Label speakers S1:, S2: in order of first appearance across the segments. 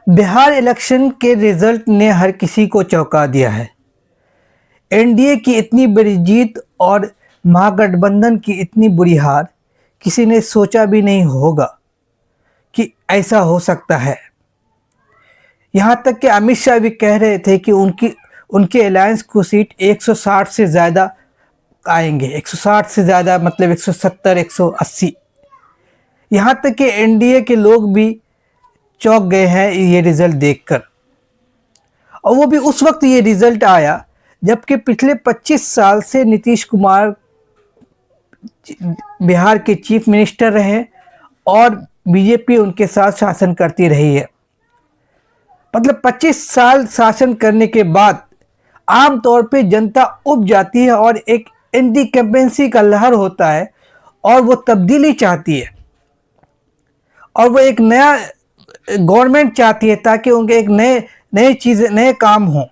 S1: Bihar election के result ने हर किसी को चौंका दिया है। एनडीए की इतनी बड़ी जीत और महागठबंधन की इतनी बुरी हार किसी ने सोचा भी नहीं होगा कि ऐसा हो सकता है। यहाँ तक कि अमित शाह भी कह रहे थे कि उनके अलायंस को सीट 160 से ज़्यादा आएंगे। 160 से ज़्यादा मतलब 170, 180। यहाँ तक कि एनडीए के लोग भी चौंक गए हैं ये रिज़ल्ट देखकर। और वो भी उस वक्त ये रिज़ल्ट आया जबकि पिछले 25 साल से नीतीश कुमार बिहार के चीफ मिनिस्टर रहे और बीजेपी उनके साथ शासन करती रही है। मतलब 25 साल शासन करने के बाद आमतौर पे जनता उब जाती है और एक एंटी कैपेंसी का लहर होता है और वो तब्दीली चाहती है और वो एक नया गवर्नमेंट चाहती है ताकि उनके एक नए चीज़ें नए काम हों।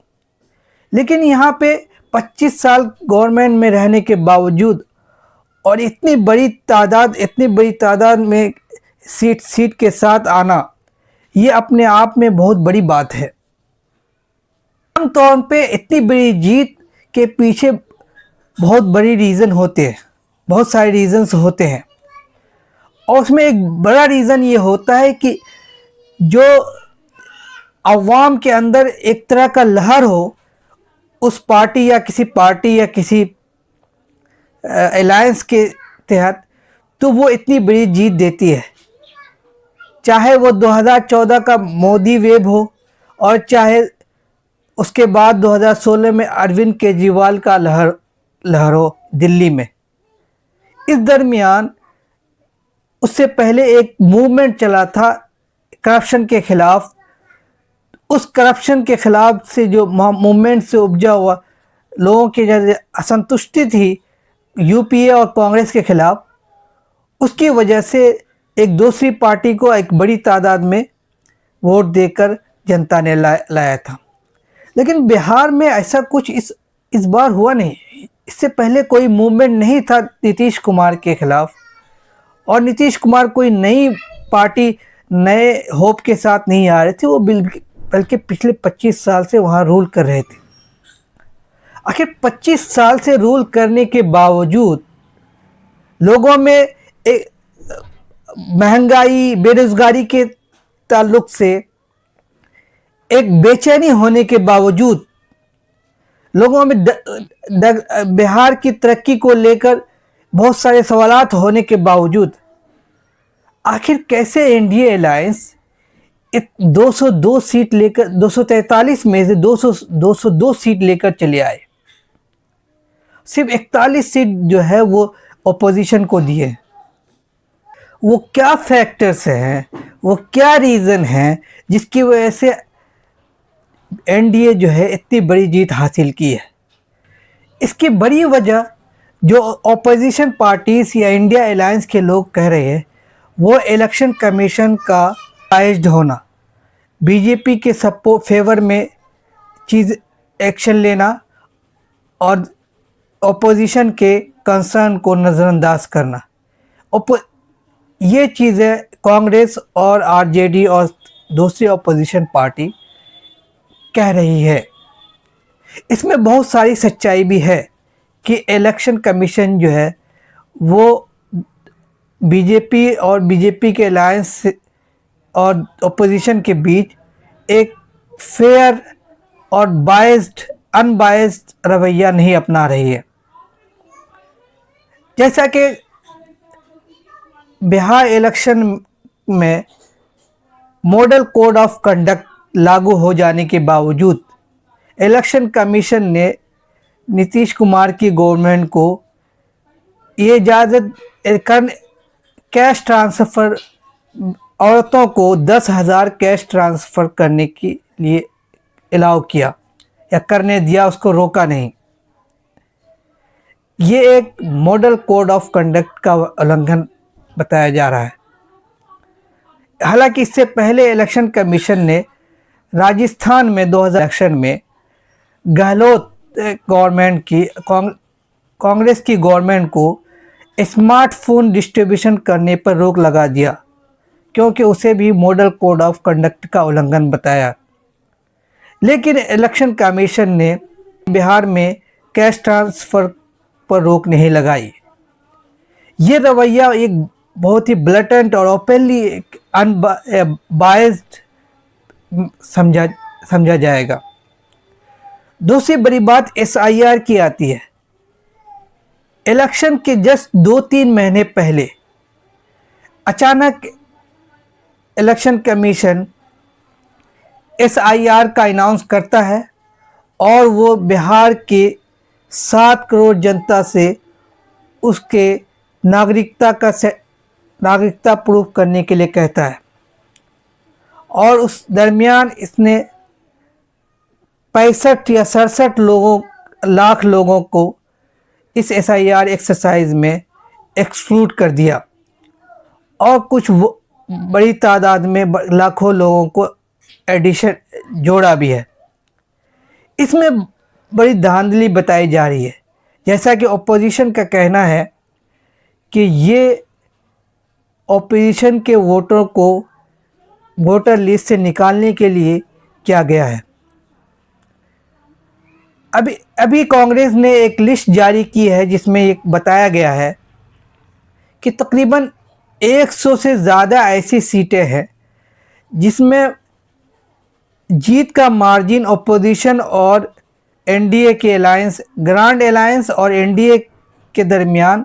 S1: लेकिन यहाँ पे 25 साल गवर्नमेंट में रहने के बावजूद और इतनी बड़ी तादाद में सीट के साथ आना ये अपने आप में बहुत बड़ी बात है। आमतौर पे इतनी बड़ी जीत के पीछे बहुत बड़ी रीज़न होते हैं, बहुत सारे रीज़न्स होते हैं और उसमें एक बड़ा रीज़न ये होता है कि जो अवाम के अंदर एक तरह का लहर हो उस पार्टी या किसी अलायंस के तहत, तो वो इतनी बड़ी जीत देती है। चाहे वो 2014 का मोदी वेव हो और चाहे उसके बाद 2016 में अरविंद केजरीवाल का लहर हो दिल्ली में। इस दरमियान उससे पहले एक मूवमेंट चला था करप्शन के खिलाफ। उस करप्शन के खिलाफ से जो मूवमेंट से उपजा हुआ लोगों की जो असंतुष्टि थी यूपीए और कांग्रेस के खिलाफ, उसकी वजह से एक दूसरी पार्टी को एक बड़ी तादाद में वोट देकर जनता ने लाया था। लेकिन बिहार में ऐसा कुछ इस बार हुआ नहीं। इससे पहले कोई मूवमेंट नहीं था नीतीश कुमार के खिलाफ और नीतीश कुमार कोई नई पार्टी नए होप के साथ नहीं आ रहे थे। वो बल्कि पिछले 25 साल से वहाँ रूल कर रहे थे। आखिर 25 साल से रूल करने के बावजूद लोगों में एक महंगाई बेरोजगारी के ताल्लुक से एक बेचैनी होने के बावजूद लोगों में बिहार की तरक्की को लेकर बहुत सारे सवालात होने के बावजूद आखिर कैसे एनडीए अलायंस 202 सीट लेकर 243 में से 202 सीट लेकर चले आए। सिर्फ 41 सीट जो है वो ऑपोजिशन को दिए। वो क्या फैक्टर्स हैं, वो क्या रीज़न हैं जिसकी वजह से एनडीए जो है इतनी बड़ी जीत हासिल की है। इसकी बड़ी वजह जो ऑपोजिशन पार्टीज या इंडिया अलायंस के लोग कह रहे हैं वो इलेक्शन कमीशन का बायस्ड होना, बीजेपी के फेवर में एक्शन लेना और ऑपोजिशन के कंसर्न को नज़रअंदाज करना। ये चीज़ें कांग्रेस और आरजेडी और दूसरी ऑपोजिशन पार्टी कह रही है। इसमें बहुत सारी सच्चाई भी है कि इलेक्शन कमीशन जो है वो बीजेपी के अलायंस और ऑपोजिशन के बीच एक फेयर और अनबायस्ड रवैया नहीं अपना रही है। जैसा कि बिहार इलेक्शन में मॉडल कोड ऑफ कंडक्ट लागू हो जाने के बावजूद इलेक्शन कमीशन ने नीतीश कुमार की गवर्नमेंट को ये इजाज़त कैश ट्रांसफ़र औरतों को 10,000 कैश ट्रांसफ़र करने के लिए अलाउ किया या करने दिया, उसको रोका नहीं। ये एक मॉडल कोड ऑफ कंडक्ट का उल्लंघन बताया जा रहा है। हालांकि इससे पहले इलेक्शन कमीशन ने राजस्थान में 2000 इलेक्शन में गहलोत गवर्नमेंट की कांग्रेस की गवर्नमेंट को स्मार्टफोन डिस्ट्रीब्यूशन करने पर रोक लगा दिया क्योंकि उसे भी मॉडल कोड ऑफ कंडक्ट का उल्लंघन बताया। लेकिन इलेक्शन कमीशन ने बिहार में कैश ट्रांसफ़र पर रोक नहीं लगाई। ये रवैया एक बहुत ही ब्लटेंट और ओपनली अनबायस्ड समझा समझा जाएगा। दूसरी बड़ी बात एसआईआर की आती है। इलेक्शन के जस्ट 2-3 महीने पहले अचानक इलेक्शन कमीशन एसआईआर का अनाउंस करता है और वो बिहार के 7 करोड़ जनता से उसके नागरिकता प्रूफ करने के लिए कहता है। और उस दरमियान इसने 65 या 67 लाख लोगों को इस एसआईआर एक्सरसाइज में एक्सक्लूड कर दिया और कुछ बड़ी तादाद में लाखों लोगों को एडिशन जोड़ा भी है। इसमें बड़ी धांधली बताई जा रही है। जैसा कि ऑपोजिशन का कहना है कि ये ऑपोजिशन के वोटरों को वोटर लिस्ट से निकालने के लिए किया गया है। अभी कांग्रेस ने एक लिस्ट जारी की है जिसमें एक बताया गया है कि तकरीबन 100 से ज़्यादा ऐसी सीटें हैं जिसमें जीत का मार्जिन ऑपोजिशन और एनडीए के अलायंस, ग्रांड अलायंस और एनडीए के दरमियान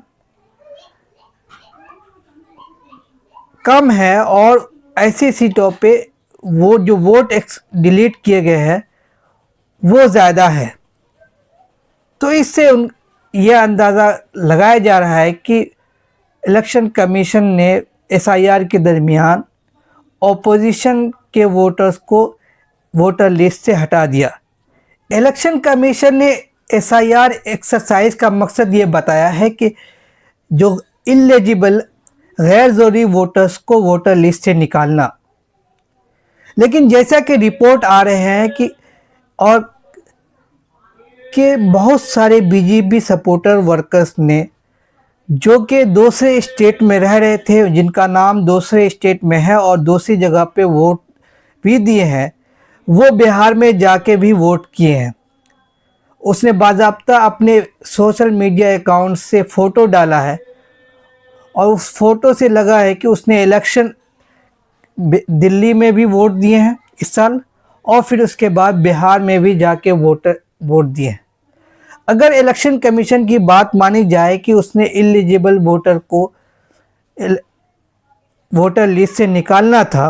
S1: कम है और ऐसी सीटों पे जो वोट डिलीट किए गए हैं वो ज़्यादा है। तो इससे यह अंदाज़ा लगाया जा रहा है कि इलेक्शन कमीशन ने एसआईआर के दरमियान ऑपोजिशन के वोटर्स को वोटर लिस्ट से हटा दिया। इलेक्शन कमीशन ने एसआईआर एक्सरसाइज का मकसद ये बताया है कि जो इलेजिबल गैर ज़रूरी वोटर्स को वोटर लिस्ट से निकालना। लेकिन जैसा कि रिपोर्ट आ रहे हैं कि बहुत सारे बीजेपी सपोर्टर वर्कर्स ने जो कि दूसरे स्टेट में रह रहे थे, जिनका नाम दूसरे स्टेट में है और दूसरी जगह पे वोट भी दिए हैं, वो बिहार में जाके भी वोट किए हैं। उसने बाज़ाब्ता अपने सोशल मीडिया अकाउंट से फ़ोटो डाला है और उस फोटो से लगा है कि उसने इलेक्शन दिल्ली में भी वोट दिए हैं इस साल और फिर उसके बाद बिहार में भी जाके वोट दिए हैं। अगर इलेक्शन कमीशन की बात मानी जाए कि उसने इलिजिबल वोटर को वोटर लिस्ट से निकालना था,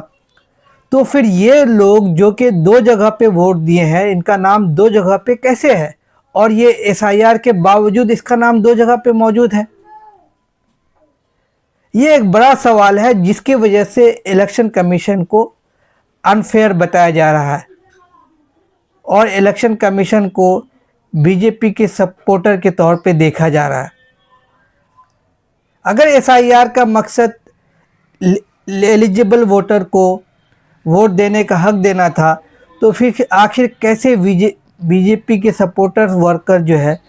S1: तो फिर ये लोग जो कि 2 जगह पे वोट दिए हैं, इनका नाम 2 जगह पे कैसे है और ये एसआईआर के बावजूद इसका नाम 2 जगह पे मौजूद है? ये एक बड़ा सवाल है जिसकी वजह से इलेक्शन कमीशन को अनफेयर बताया जा रहा है और इलेक्शन कमीशन को बीजेपी के सपोर्टर के तौर पे देखा जा रहा है। अगर एसआईआर का मकसद एलिजिबल वोटर को वोट देने का हक देना था, तो फिर आखिर कैसे बीजेपी के सपोर्टर वर्कर जो है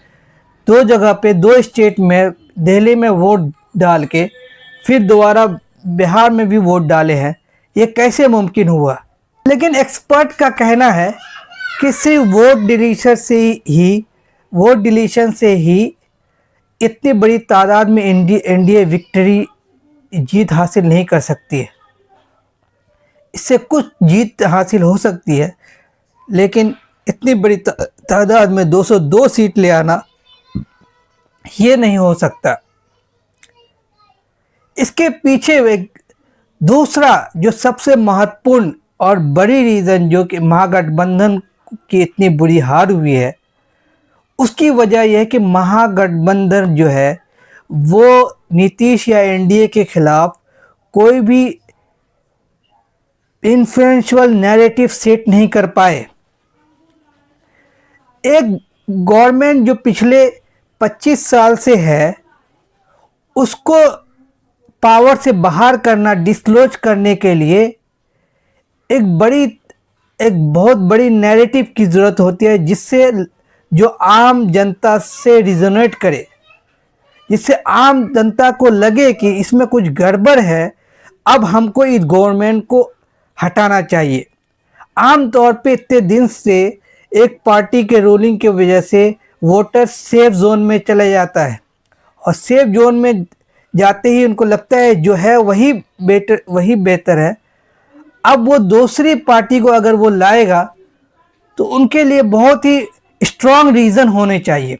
S1: 2 जगह पे 2 स्टेट में, दिल्ली में वोट डाल के फिर दोबारा बिहार में भी वोट डाले हैं? ये कैसे मुमकिन हुआ? लेकिन एक्सपर्ट का कहना है कि सिर्फ वोट डिलीशन से ही इतनी बड़ी तादाद में एनडीए विक्ट्री जीत हासिल नहीं कर सकती है। इससे कुछ जीत हासिल हो सकती है, लेकिन इतनी बड़ी तादाद में 202 सीट ले आना ये नहीं हो सकता। इसके पीछे एक दूसरा जो सबसे महत्वपूर्ण और बड़ी रीज़न जो कि महागठबंधन की इतनी बुरी हार हुई है, उसकी वजह यह है कि महागठबंधन जो है वो नीतीश या एनडीए के खिलाफ कोई भी इन्फ्लुएंशियल नैरेटिव सेट नहीं कर पाए। एक गवर्नमेंट जो पिछले 25 साल से है, उसको पावर से बाहर करना, डिसलॉज करने के लिए एक बहुत बड़ी नैरेटिव की ज़रूरत होती है जिससे जो आम जनता से रिजोनेट करे, जिससे आम जनता को लगे कि इसमें कुछ गड़बड़ है, अब हमको इस गवर्नमेंट को हटाना चाहिए। आमतौर पे इतने दिन से एक पार्टी के रूलिंग की वजह से वोटर सेफ जोन में चला जाता है, और सेफ जोन में जाते ही उनको लगता है जो है वही बेहतर है। अब वो दूसरी पार्टी को अगर वो लाएगा तो उनके लिए बहुत ही स्ट्रांग रीज़न होने चाहिए,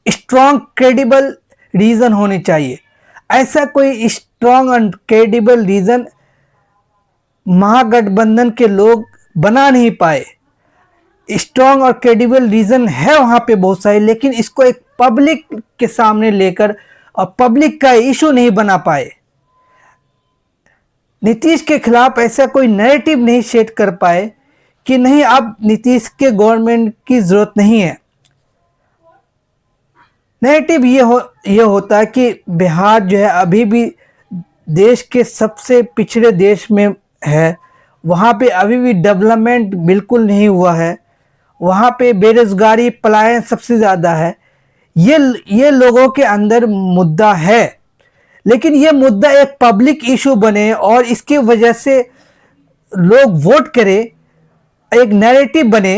S1: स्ट्रांग क्रेडिबल रीज़न होने चाहिए। ऐसा कोई स्ट्रांग एंड क्रेडिबल रीज़न महागठबंधन के लोग बना नहीं पाए। स्ट्रांग और क्रेडिबल रीज़न है वहाँ पे बहुत सारे, लेकिन इसको एक पब्लिक के सामने लेकर और पब्लिक का इशू नहीं बना पाए। नीतीश के खिलाफ ऐसा कोई नैरेटिव नहीं सेट कर पाए कि नहीं अब नीतीश के गवर्नमेंट की ज़रूरत नहीं है। नैरेटिव ये होता है कि बिहार जो है अभी भी देश के सबसे पिछड़े देश में है, वहाँ पे अभी भी डेवलपमेंट बिल्कुल नहीं हुआ है, वहाँ पे बेरोजगारी पलायन सबसे ज़्यादा है। ये लोगों के अंदर मुद्दा है, लेकिन ये मुद्दा एक पब्लिक इशू बने और इसकी वजह से लोग वोट करें, एक नैरेटिव बने,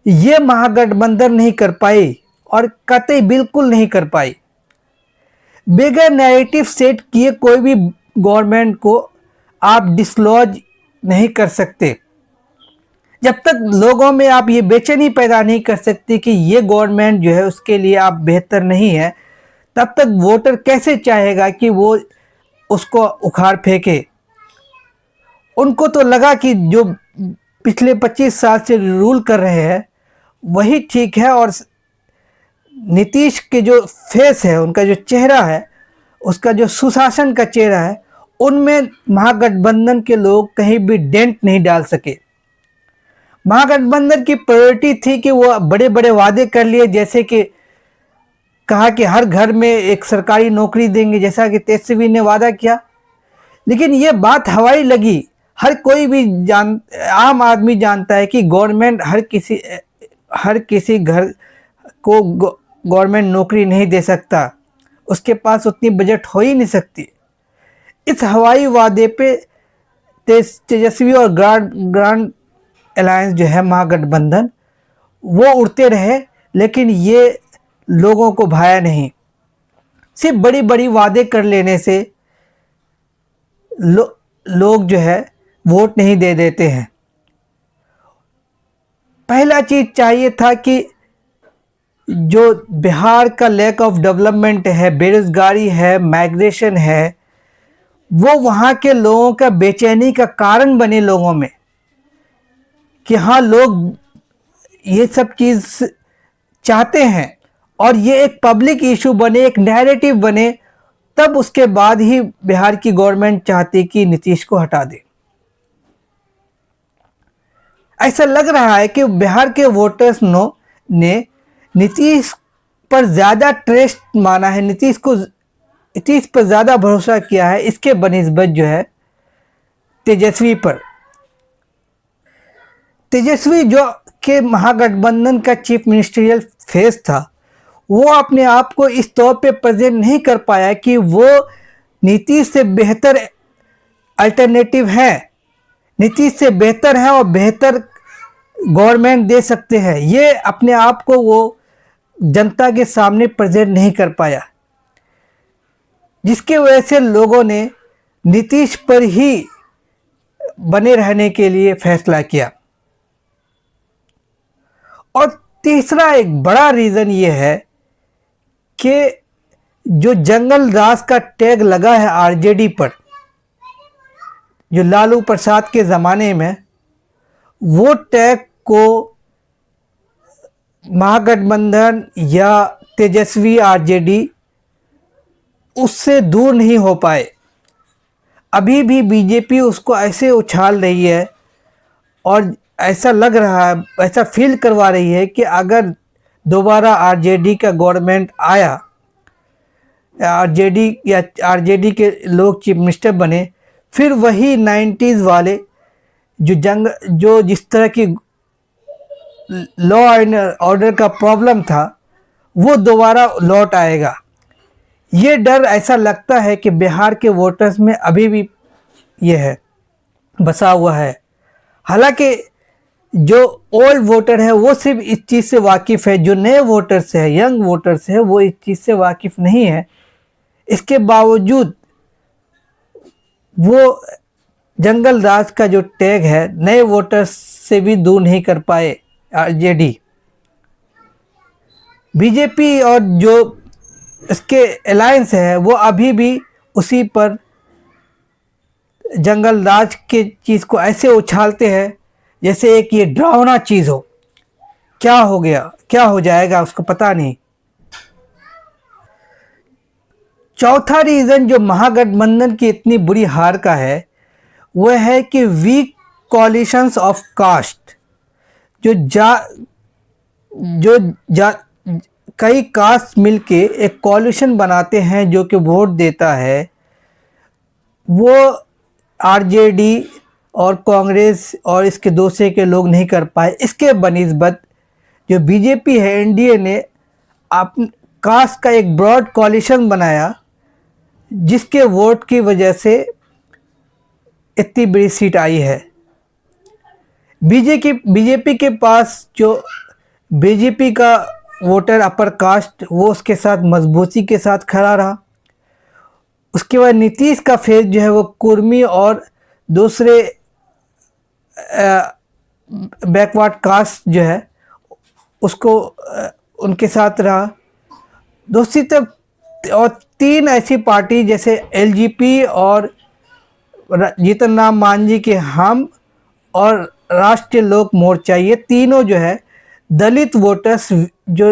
S1: ये महागठबंधन नहीं कर पाई और कतई बिल्कुल नहीं कर पाई। बगैर नैरेटिव सेट किए कोई भी गवर्नमेंट को आप डिसलॉज नहीं कर सकते। जब तक लोगों में आप ये बेचैनी पैदा नहीं कर सकते कि ये गवर्नमेंट जो है उसके लिए आप बेहतर नहीं है, तब तक वोटर कैसे चाहेगा कि वो उसको उखाड़ फेंके। उनको तो लगा कि जो पिछले 25 साल से रूल कर रहे हैं वही ठीक है, और नीतीश के जो फेस है, उनका जो चेहरा है, उसका जो सुशासन का चेहरा है, उनमें महागठबंधन के लोग कहीं भी डेंट नहीं डाल सके। महागठबंधन की प्रायोरिटी थी कि वो बड़े बड़े वादे कर लिए, जैसे कि कहा कि हर घर में एक सरकारी नौकरी देंगे, जैसा कि तेजस्वी ने वादा किया। लेकिन ये बात हवाई लगी। हर कोई भी आम आदमी जानता है कि गवर्नमेंट हर किसी घर को गवर्नमेंट नौकरी नहीं दे सकता, उसके पास उतनी बजट हो ही नहीं सकती। इस हवाई वादे पे तेजस्वी और ग्रांड अलायंस जो है महागठबंधन, वो उड़ते रहे, लेकिन ये लोगों को भाया नहीं। सिर्फ बड़ी बड़ी वादे कर लेने से लोग जो है वोट नहीं दे देते हैं। पहला चीज चाहिए था कि जो बिहार का लैक ऑफ डेवलपमेंट है, बेरोजगारी है, माइग्रेशन है, वो वहाँ के लोगों का बेचैनी का कारण बने लोगों में, कि हाँ लोग ये सब चीज़ चाहते हैं और ये एक पब्लिक इशू बने, एक नैरेटिव बने। तब उसके बाद ही बिहार की गवर्नमेंट चाहती कि नीतीश को हटा दे। ऐसा लग रहा है कि बिहार के वोटर्स ने नीतीश पर ज़्यादा ट्रस्ट माना है, नीतीश पर ज़्यादा भरोसा किया है इसके बनिस्बत जो है तेजस्वी पर। तेजस्वी जो कि महागठबंधन का चीफ मिनिस्टरियल फेस था, वो अपने आप को इस तौर पे प्रेजेंट नहीं कर पाया कि वो नीतीश से बेहतर अल्टरनेटिव है, नीतीश से बेहतर है और बेहतर गवर्नमेंट दे सकते हैं। ये अपने आप को वो जनता के सामने प्रेजेंट नहीं कर पाया, जिसके वजह से लोगों ने नीतीश पर ही बने रहने के लिए फैसला किया। और तीसरा एक बड़ा रीज़न ये है कि जो जंगल राज का टैग लगा है आरजेडी पर, जो लालू प्रसाद के ज़माने में, वो टैग को महागठबंधन या तेजस्वी आरजेडी उससे दूर नहीं हो पाए। अभी भी बीजेपी उसको ऐसे उछाल रही है और ऐसा लग रहा है, ऐसा फील करवा रही है कि अगर दोबारा आरजेडी का गवर्नमेंट आया, आरजेडी के लोग चीफ मिनिस्टर बने, फिर वही 90s वाले जो जिस तरह की लॉ एंड ऑर्डर का प्रॉब्लम था, वो दोबारा लौट आएगा। ये डर ऐसा लगता है कि बिहार के वोटर्स में अभी भी ये है, बसा हुआ है। हालांकि जो ओल्ड वोटर है वो सिर्फ इस चीज़ से वाकिफ़ है, जो नए वोटर्स है, यंग वोटर्स है, वो इस चीज़ से वाकिफ़ नहीं है। इसके बावजूद वो जंगल राज का जो टैग है नए वोटर्स से भी दूर नहीं कर पाए आरजेडी। बीजेपी और जो इसके अलायंस है वो अभी भी उसी पर जंगल राज के चीज़ को ऐसे उछालते हैं जैसे एक ये डरावना चीज़ हो। क्या हो गया, क्या हो जाएगा उसको पता नहीं। चौथा रीज़न जो महागठबंधन की इतनी बुरी हार का है वह है कि वीक कॉलिशंस ऑफ कास्ट। जो जा जो जा कई कास्ट मिलके एक कॉलिशन बनाते हैं जो कि वोट देता है, वो आरजेडी और कांग्रेस और इसके दूसरे के लोग नहीं कर पाए। इसके बनिस्बत जो बीजेपी है, एनडीए ने कास्ट का एक ब्रॉड कॉलिशन बनाया जिसके वोट की वजह से इतनी बड़ी सीट आई है। बीजेपी के पास जो बीजेपी का वोटर अपर कास्ट वो उसके साथ मजबूती के साथ खड़ा रहा। उसके बाद नीतीश का फेज जो है वो कुर्मी और दूसरे बैकवर्ड कास्ट जो है उसको उनके साथ रहा। दूसरी तरफ और तीन ऐसी पार्टी जैसे एलजेपी और जीतन राम मांझी के हम और राष्ट्रीय लोक मोर्चा, ये तीनों जो है दलित वोटर्स जो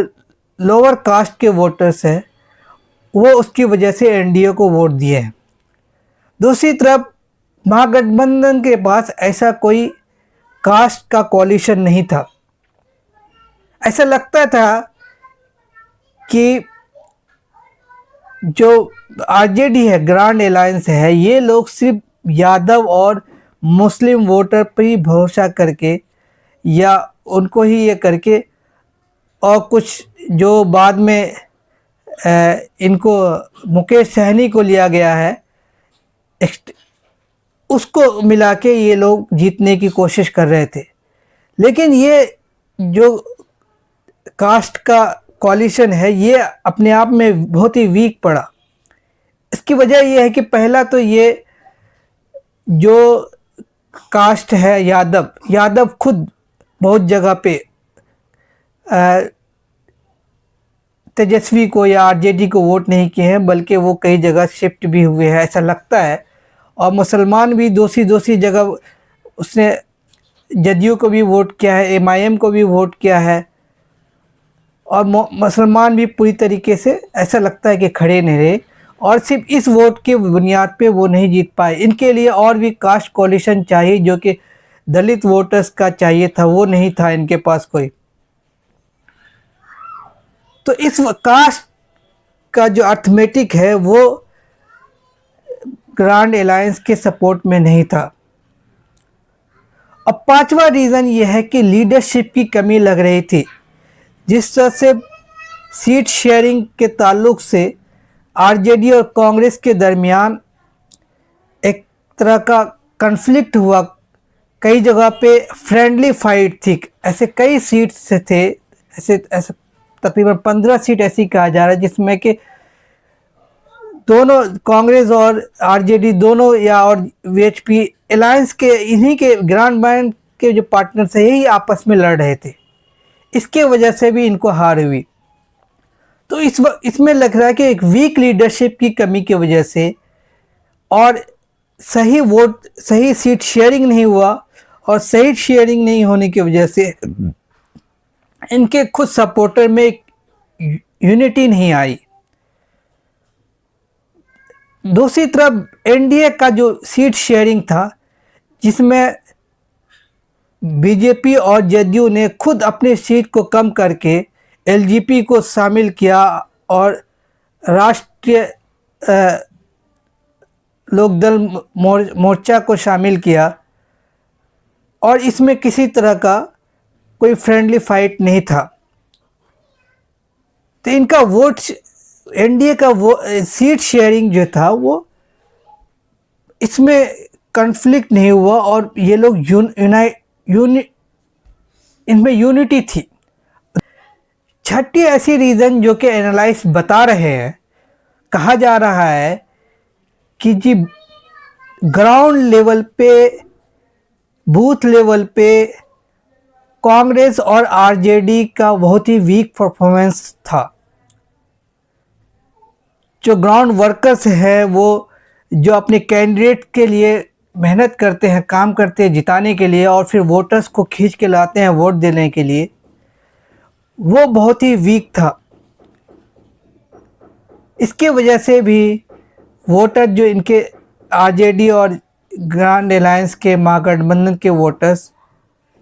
S1: लोअर कास्ट के वोटर्स हैं वो उसकी वजह से एनडीए को वोट दिए हैं। दूसरी तरफ महागठबंधन के पास ऐसा कोई कास्ट का कोलिशन नहीं था। ऐसा लगता था कि जो आरजेडी है, ग्रांड अलायंस है, ये लोग सिर्फ यादव और मुस्लिम वोटर पर ही भरोसा करके या उनको ही ये करके और कुछ जो बाद में इनको मुकेश सहनी को लिया गया है उसको मिला के ये लोग जीतने की कोशिश कर रहे थे। लेकिन ये जो कास्ट का कॉलिशन है ये अपने आप में बहुत ही वीक पड़ा। इसकी वजह यह है कि पहला तो ये जो कास्ट है यादव खुद बहुत जगह पे तेजस्वी को या आरजेडी को वोट नहीं किए हैं, बल्कि वो कई जगह शिफ्ट भी हुए हैं ऐसा लगता है। और मुसलमान भी दूसरी जगह उसने जदयू को भी वोट किया है, एमआईएम को भी वोट किया है और मुसलमान भी पूरी तरीके से ऐसा लगता है कि खड़े नहीं रहे और सिर्फ इस वोट के बुनियाद पे वो नहीं जीत पाए। इनके लिए और भी कास्ट कोलिशन चाहिए जो कि दलित वोटर्स का चाहिए था, वो नहीं था इनके पास कोई। तो इस कास्ट का जो अर्थमेटिक है वो ग्रांड अलायंस के सपोर्ट में नहीं था। अब पांचवा रीज़न ये है कि लीडरशिप की कमी लग रही थी। जिस तरह से सीट शेयरिंग के ताल्लुक से आरजेडी और कांग्रेस के दरमियान एक तरह का कन्फ्लिक्ट हुआ, कई जगह पे फ्रेंडली फाइट थी, ऐसे कई सीट्स थे, ऐसे तकरीबन 15 सीट ऐसी कहा जा रहा है जिसमें कि दोनों कांग्रेस और आरजेडी दोनों या और वीएचपी अलायंस के इन्हीं के ग्रांड बैंड के जो पार्टनर्स हैं यही आपस में लड़ रहे थे। इसके वजह से भी इनको हार हुई। तो इसमें लग रहा है कि एक वीक लीडरशिप की कमी की वजह से और सही सीट शेयरिंग नहीं हुआ और सही शेयरिंग नहीं होने की वजह से इनके खुद सपोर्टर में एक यूनिटी नहीं आई। दूसरी तरफ एनडीए का जो सीट शेयरिंग था जिसमें बीजेपी और जदयू ने खुद अपनी सीट को कम करके एलजेपी को शामिल किया और राष्ट्रीय लोकदल मोर्चा को शामिल किया और इसमें किसी तरह का कोई फ्रेंडली फाइट नहीं था। तो इनका वोट एनडीए का वो सीट शेयरिंग जो था वो इसमें कॉन्फ्लिक्ट नहीं हुआ और ये लोग इनमें यूनिटी थी। छठी ऐसी रीज़न जो कि एनालिस्ट बता रहे हैं, कहा जा रहा है कि जी ग्राउंड लेवल पे, बूथ लेवल पे कांग्रेस और आरजेडी का बहुत ही वीक परफॉर्मेंस था। जो ग्राउंड वर्कर्स हैं, वो जो अपने कैंडिडेट के लिए मेहनत करते हैं, काम करते हैं जिताने के लिए और फिर वोटर्स को खींच के लाते हैं वोट देने के लिए, वो बहुत ही वीक था। इसके वजह से भी वोटर जो इनके आरजेडी और ग्रांड अलायंस के महागठबंधन के वोटर्स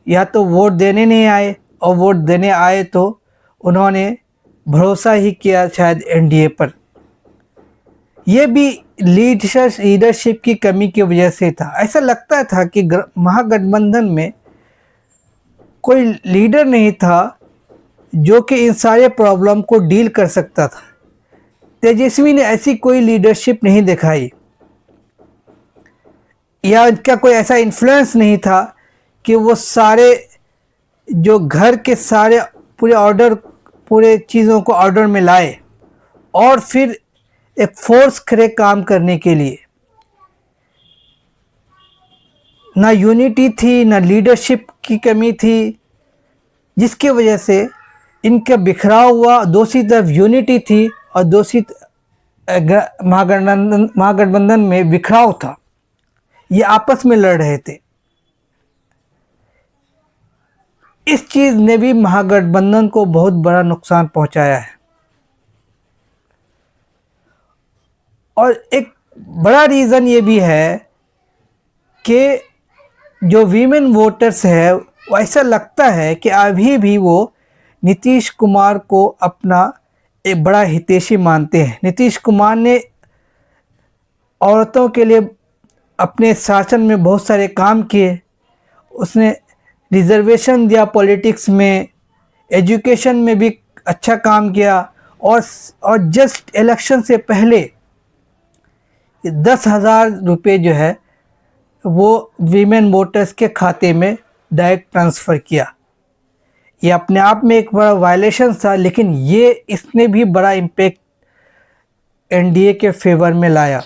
S1: या तो वोट देने नहीं आए, और वोट देने आए तो उन्होंने भरोसा ही किया शायद एनडीए पर। यह भी लीडरशिप की कमी की वजह से था। ऐसा लगता था कि महागठबंधन में कोई लीडर नहीं था जो कि इन सारे प्रॉब्लम को डील कर सकता था। तेजस्वी ने ऐसी कोई लीडरशिप नहीं दिखाई, या उनका कोई ऐसा इन्फ्लुएंस नहीं था कि वो सारे जो घर के सारे पूरे चीज़ों को ऑर्डर में लाए और फिर एक फोर्स करे काम करने के लिए। ना यूनिटी थी, ना लीडरशिप की कमी थी, जिसकी वजह से इनका बिखराव हुआ। दूसरी तरफ यूनिटी थी और दूसरी महागठबंधन में बिखराव था। ये आपस में लड़ रहे थे। इस चीज़ ने भी महागठबंधन को बहुत बड़ा नुकसान पहुंचाया है। और एक बड़ा रीज़न ये भी है कि जो वीमेन वोटर्स है, वो ऐसा लगता है कि अभी भी वो नीतीश कुमार को अपना एक बड़ा हितैषी मानते हैं। नीतीश कुमार ने औरतों के लिए अपने शासन में बहुत सारे काम किए। उसने रिजर्वेशन दिया पॉलिटिक्स में, एजुकेशन में भी अच्छा काम किया, और जस्ट इलेक्शन से पहले 10,000 रुपये जो है वो वीमेन वोटर्स के खाते में डायरेक्ट ट्रांसफ़र किया। ये अपने आप में एक बड़ा वायलेशन था, लेकिन इसने भी बड़ा इम्पैक्ट एनडीए के फेवर में लाया।